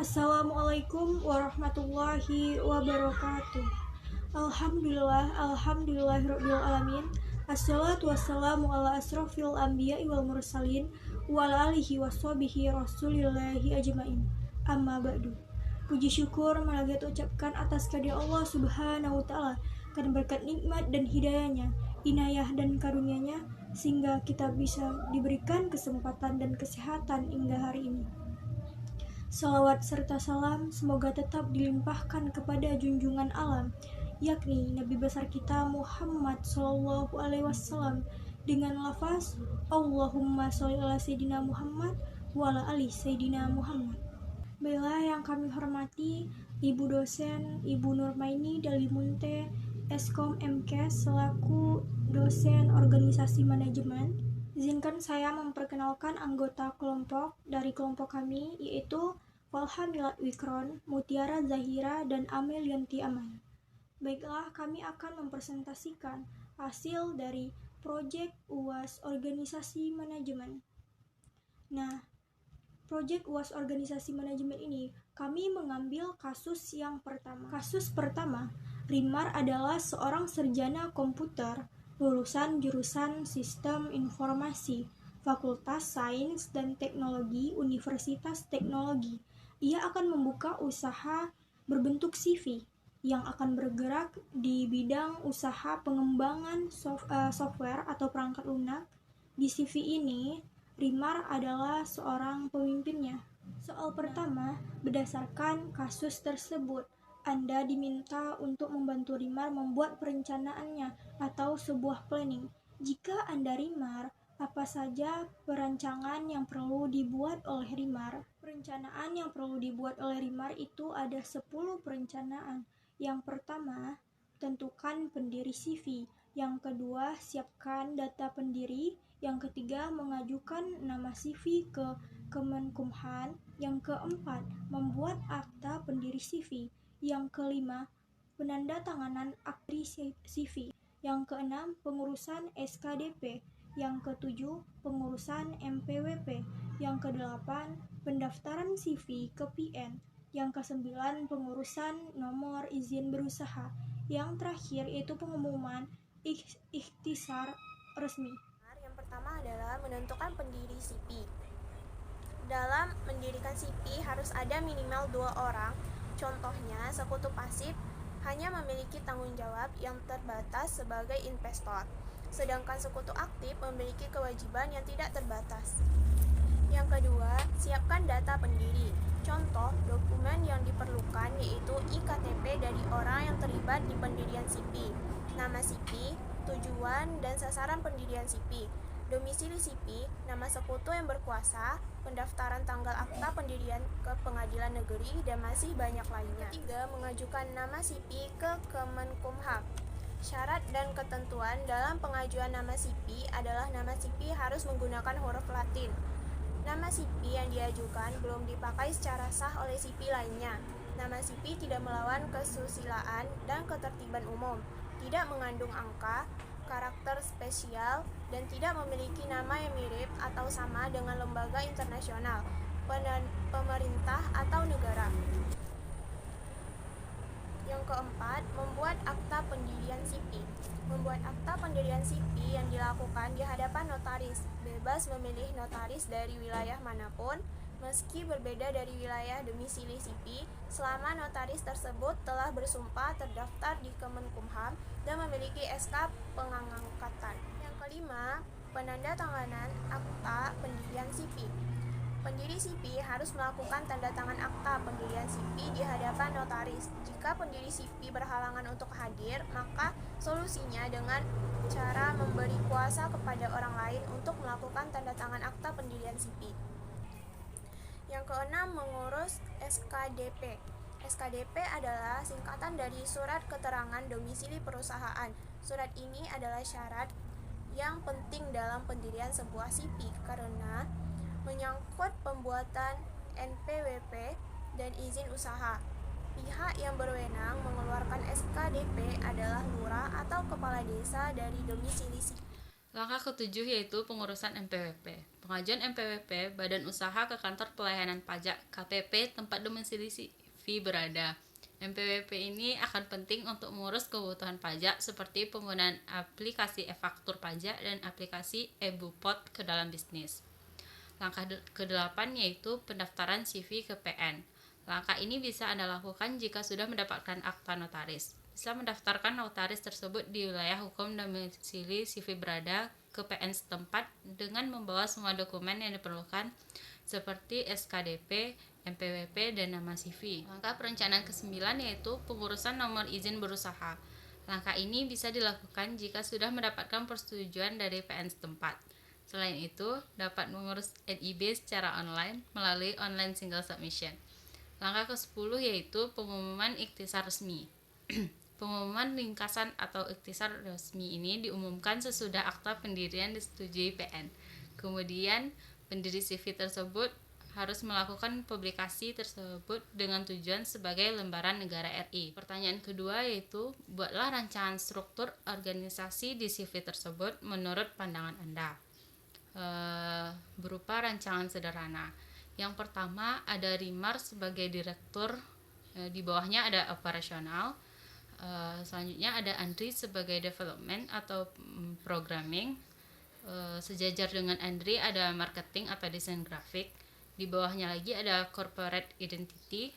Assalamualaikum warahmatullahi wabarakatuh. Alhamdulillahirabbil alamin. Assalatu wassalamu ala asrofil anbiya'i wal mursalin wa ala alihi washabihi rasulillahi ajmain. Amma ba'du. Puji syukur marilah kita ucapkan atas kehadirat Allah Subhanahu wa taala karena berkat nikmat dan hidayahnya, inayah dan karunia-Nya sehingga kita bisa diberikan kesempatan dan kesehatan hingga hari ini. Salawat serta salam semoga tetap dilimpahkan kepada junjungan alam, yakni Nabi besar kita Muhammad Sallallahu Alaihi Wasallam dengan lafaz Allahumma sholli ala Sayyidina Muhammad wa ala ali Sayyidina Muhammad. Baiklah yang kami hormati Ibu dosen Ibu Nurmaini Dalimunte Eskom MKes selaku dosen organisasi manajemen. Izinkan saya memperkenalkan anggota kelompok dari kelompok kami, yaitu Falhamilat Wikron, Mutiara Zahira, dan Amelianti Aman. Baiklah, kami akan mempresentasikan hasil dari proyek UAS Organisasi Manajemen. Nah, proyek UAS Organisasi Manajemen ini, kami mengambil kasus yang pertama. Kasus pertama, Rimar adalah seorang sarjana komputer, lulusan jurusan Sistem Informasi, Fakultas Sains dan Teknologi, Universitas Teknologi. Ia akan membuka usaha berbentuk CV yang akan bergerak di bidang usaha pengembangan software atau perangkat lunak. Di CV ini, Rimar adalah seorang pemimpinnya. Soal pertama, berdasarkan kasus tersebut, Anda diminta untuk membantu Rimar membuat perencanaannya atau sebuah planning. Jika Anda Rimar, apa saja perancangan yang perlu dibuat oleh Rimar? Perencanaan yang perlu dibuat oleh Rimar itu ada 10 perencanaan. Yang pertama, tentukan pendiri CV. Yang kedua, siapkan data pendiri. Yang ketiga, mengajukan nama CV ke Kemenkumham. Yang keempat, membuat akta pendiri CV. Yang kelima, penandatanganan akta CV. Yang keenam, pengurusan SKDP. Yang ketujuh, pengurusan MPWP. Yang kedelapan, pendaftaran CV ke PN. Yang kesembilan, pengurusan nomor izin berusaha. Yang terakhir yaitu pengumuman ikhtisar resmi. Yang pertama adalah menentukan pendiri CV. Dalam mendirikan CV harus ada minimal 2 orang. Contohnya, sekutu pasif hanya memiliki tanggung jawab yang terbatas sebagai investor, sedangkan sekutu aktif memiliki kewajiban yang tidak terbatas. Yang kedua, siapkan data pendiri. Contoh dokumen yang diperlukan yaitu IKTP dari orang yang terlibat di pendirian CV, nama CV, tujuan dan sasaran pendirian CV, domisili CV, nama sekutu yang berkuasa, pendaftaran tanggal akta pendirian ke pengadilan negeri, dan masih banyak lainnya. Ketiga, mengajukan nama CV ke Kemenkumham. Syarat dan ketentuan dalam pengajuan nama CV adalah nama CV harus menggunakan huruf Latin. Nama CV yang diajukan belum dipakai secara sah oleh CV lainnya. Nama CV tidak melawan kesusilaan dan ketertiban umum, tidak mengandung angka, karakter spesial, dan tidak memiliki nama yang mirip atau sama dengan lembaga internasional, pemerintah, atau negara. Yang keempat, membuat akta pendirian CV. Membuat akta pendirian CV yang dilakukan di hadapan notaris, bebas memilih notaris dari wilayah manapun, meski berbeda dari wilayah domisili CV, selama notaris tersebut telah bersumpah terdaftar di Kemenkumham dan memiliki SK pengangkatan. Yang kelima, penandatanganan akta pendirian CV. Pendiri CV harus melakukan tanda tangan akta pendirian CV di hadapan notaris. Jika pendiri CV berhalangan untuk hadir, maka solusinya dengan cara memberi kuasa kepada orang lain untuk melakukan tanda tangan akta pendirian CV. Yang keenam, mengurus SKDP. SKDP adalah singkatan dari Surat Keterangan Domisili Perusahaan. Surat ini adalah syarat yang penting dalam pendirian sebuah CV karena menyangkut pembuatan NPWP dan izin usaha. Pihak yang berwenang mengeluarkan SKDP adalah lurah atau kepala desa dari domisili CV. Langkah ketujuh yaitu pengurusan MPWP. Pengajuan MPWP Badan Usaha ke Kantor Pelayanan Pajak KPP tempat domisili CV berada. MPWP ini akan penting untuk mengurus kebutuhan pajak seperti penggunaan aplikasi e-faktur pajak dan aplikasi e-Bupot ke dalam bisnis. Langkah ke-8 yaitu pendaftaran CV ke PN. Langkah ini bisa Anda lakukan jika sudah mendapatkan akta notaris. Bisa mendaftarkan notaris tersebut di wilayah hukum domisili CV berada ke PN setempat dengan membawa semua dokumen yang diperlukan seperti SKDP, MPWP, dan nama CV. Langkah perencanaan ke-9 yaitu pengurusan nomor izin berusaha. Langkah ini bisa dilakukan jika sudah mendapatkan persetujuan dari PN setempat. Selain itu, dapat mengurus NIB secara online melalui online single submission. Langkah ke-10 yaitu pengumuman ikhtisar resmi. Pengumuman ringkasan atau ikhtisar resmi ini diumumkan sesudah akta pendirian disetujui PN. Kemudian, pendiri CV tersebut harus melakukan publikasi tersebut dengan tujuan sebagai lembaran negara RI. Pertanyaan kedua yaitu, buatlah rancangan struktur organisasi di CV tersebut menurut pandangan Anda. Berupa rancangan sederhana. Yang pertama ada Rimar sebagai direktur, di bawahnya ada operasional. Selanjutnya ada Andri sebagai development atau programming. Sejajar dengan Andri ada marketing atau desain grafik. Di bawahnya lagi ada corporate identity.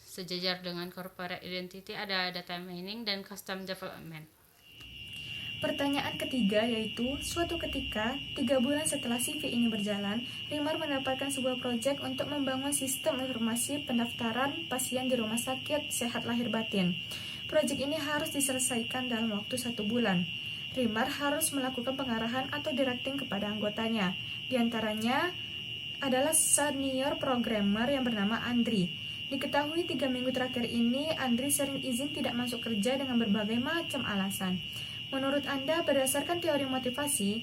Sejajar dengan corporate identity ada data mining dan custom development. Pertanyaan ketiga yaitu, suatu ketika, 3 bulan setelah CV ini berjalan, Rimar mendapatkan sebuah proyek untuk membangun sistem informasi pendaftaran pasien di rumah sakit sehat lahir batin. Proyek ini harus diselesaikan dalam waktu 1 bulan. Rimar harus melakukan pengarahan atau directing kepada anggotanya. Di antaranya adalah senior programmer yang bernama Andri. Diketahui 3 minggu terakhir ini, Andri sering izin tidak masuk kerja dengan berbagai macam alasan. Menurut Anda, berdasarkan teori motivasi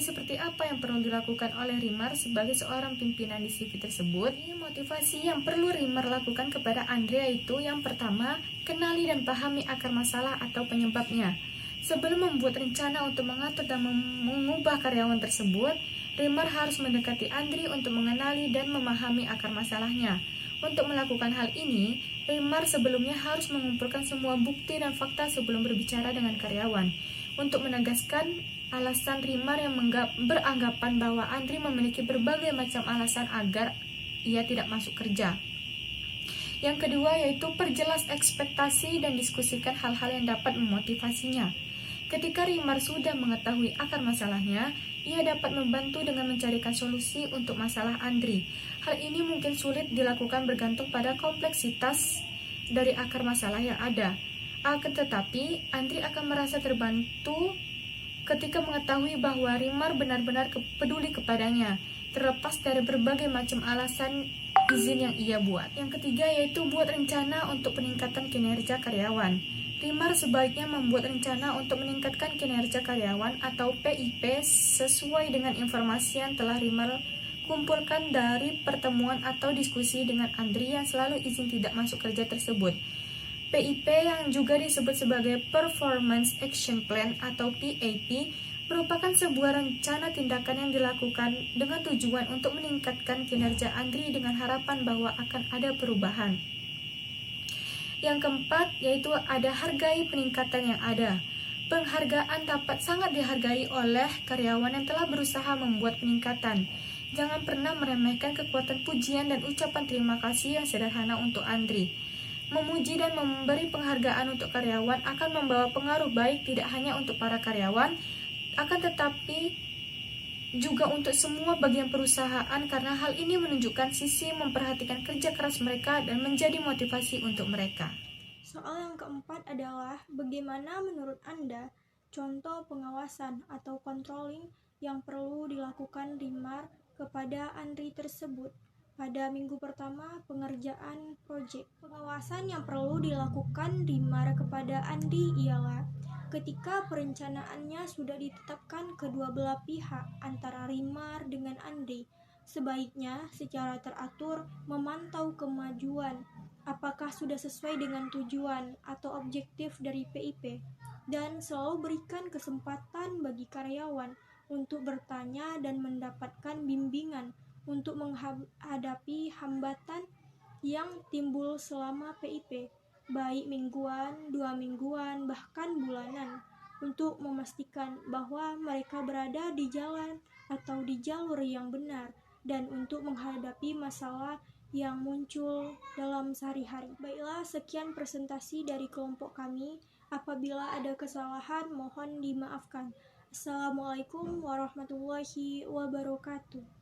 seperti apa yang perlu dilakukan oleh Rimar sebagai seorang pimpinan di CV tersebut? Motivasi yang perlu Rimar lakukan kepada Andrea itu yang pertama, kenali dan pahami akar masalah atau penyebabnya. Sebelum membuat rencana untuk mengatur dan mengubah karyawan tersebut, Rimar harus mendekati Andri untuk mengenali dan memahami akar masalahnya. Untuk melakukan hal ini, Rimar sebelumnya harus mengumpulkan semua bukti dan fakta sebelum berbicara dengan karyawan. Untuk menegaskan alasan Rimar yang beranggapan bahwa Andri memiliki berbagai macam alasan agar ia tidak masuk kerja. Yang kedua yaitu perjelas ekspektasi dan diskusikan hal-hal yang dapat memotivasinya. Ketika Rimar sudah mengetahui akar masalahnya, ia dapat membantu dengan mencarikan solusi untuk masalah Andri. Hal ini mungkin sulit dilakukan bergantung pada kompleksitas dari akar masalah yang ada. Akan tetapi, Andri akan merasa terbantu ketika mengetahui bahwa Rimar benar-benar peduli kepadanya, terlepas dari berbagai macam alasan izin yang ia buat. Yang ketiga yaitu buat rencana untuk peningkatan kinerja karyawan. Rimar sebaiknya membuat rencana untuk meningkatkan kinerja karyawan atau PIP sesuai dengan informasi yang telah Rimar kumpulkan dari pertemuan atau diskusi dengan Andri yang selalu izin tidak masuk kerja tersebut. PIP yang juga disebut sebagai Performance Action Plan atau PAP merupakan sebuah rencana tindakan yang dilakukan dengan tujuan untuk meningkatkan kinerja Andri dengan harapan bahwa akan ada perubahan. Yang keempat yaitu ada hargai peningkatan yang ada. Penghargaan dapat sangat dihargai oleh karyawan yang telah berusaha membuat peningkatan. Jangan pernah meremehkan kekuatan pujian dan ucapan terima kasih yang sederhana untuk Andri. Memuji dan memberi penghargaan untuk karyawan akan membawa pengaruh baik tidak hanya untuk para karyawan, akan tetapi juga untuk semua bagian perusahaan karena hal ini menunjukkan sisi memperhatikan kerja keras mereka dan menjadi motivasi untuk mereka. Soal yang keempat adalah bagaimana menurut Anda contoh pengawasan atau controlling yang perlu dilakukan Rimar kepada Andri tersebut pada minggu pertama pengerjaan proyek. Pengawasan yang perlu dilakukan Rimar kepada Andri ialah ketika perencanaannya sudah ditetapkan kedua belah pihak antara Rimar dengan Andri, sebaiknya secara teratur memantau kemajuan, apakah sudah sesuai dengan tujuan atau objektif dari PIP. dan selalu berikan kesempatan bagi karyawan untuk bertanya dan mendapatkan bimbingan untuk menghadapi hambatan yang timbul selama PIP, baik mingguan, 2 mingguan, bahkan bulanan, untuk memastikan bahwa mereka berada di jalan atau di jalur yang benar dan untuk menghadapi masalah yang muncul dalam sehari-hari. Baiklah, sekian presentasi dari kelompok kami. Apabila ada kesalahan, mohon dimaafkan. Assalamualaikum warahmatullahi wabarakatuh.